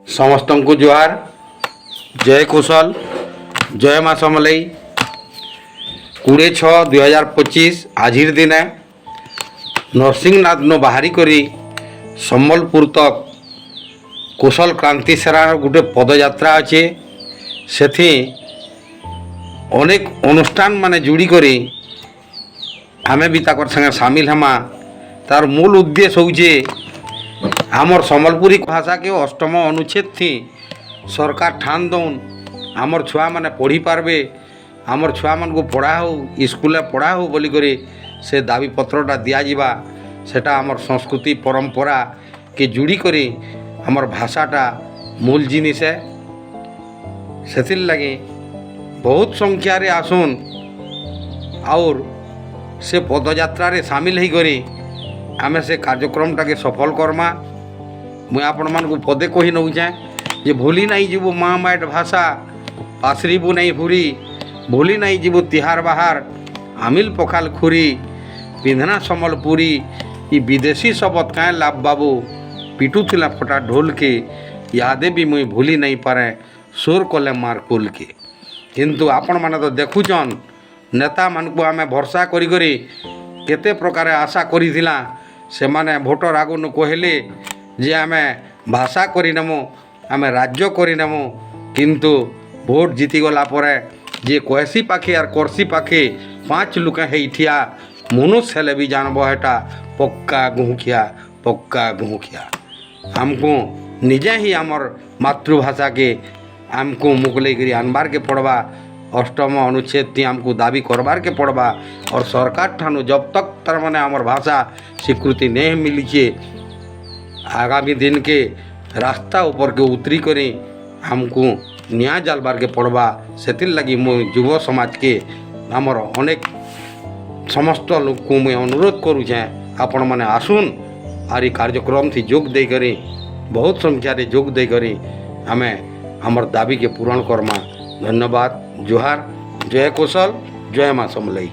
समस्त को जुहार। जय कुशल, जय माँ समलई। 20/6/2025 आजिर दिने नरसिंहनाथ न बाहरी करी सम्बलपुर तक कुशल क्रांति सेनार गोटे पदयात्रा अच्छे। से अनेक अनुष्ठान माने जुड़ी करी आमे भी ताकर संगे सामिल हमा। तार मूल उद्देश्य होचे आमर सम्बलपुरी भाषा के अष्टम अनुच्छेद थी सरकार ठान दौन आमर छुआ माने पढ़ी पारबे, आमर छुआ मान को पढ़ा हो स्कूल पढ़ा हो बोली करे से दाबी पत्रटा दिया जिबा। सेटा आमर संस्कृति परंपरा के जुड़ी करी आमर भाषाटा मूल जिनिस है। सेथिर लगे बहुत संख्या रे आसुन और से पदयात्रा रे शामिल ही करी आमे से कार्यक्रम टाके सफल करमा। मुझे आपण मान को पदे कही नौ जाए जे भूली नहीं जीवो माँ माइट भाषा, पासरीबू नहीं भूरी, भूली नहीं जीवो तिहार बाहार, आमिल पखाल खुरी, पिंधना सम्बलपुरी। ये विदेशी शब्द काए लाभ बाबू पिटू थिला फटा ढोल के यादे भी मुई भूली नहीं पारे सुर कले मार कुल के। किंतु आपण माने तो देखुचन नेता मान को आमे भरसा करी करी केते प्रकार आशा करिथिला। से माने भोटर आगुन कहले जे आमे भाषा करिनेमु, आमे राज्य करिनेमु, किंतु भोट जीति गला परे जे कहसी पाखे आर करसी पाखे 5 लुक हेठिया मनुष्य हेले भी जानबो हेटा पक्का गुहुखिया, पक्का गुहुखिया। हमको निजे ही आमर मातृभाषा के आमको मुकले करी आनबार के पड़वा। अष्टम अनुच्छेद थी हमको दाबी करबार के पड़वा। और सरकार ठानु जब तक तर माने आमर भाषा स्वीकृति नहीं मिली छे आगामी दिन के रास्ता ऊपर के उतरी करी हमको न्याय जालबार के पड़वा। सेतिर लगी मु युव समाज के आमर अनेक समस्त लोग को मुझे अनुरोध करुचे आपण मैंने आसुन आरी कार्यक्रम थी जोग दे करी बहुत संख्या रे जोग दे करी आमे हमर दाबी के पूरण करमा। धन्यवाद। जोहार। जय कुशल, जय माँ समलई।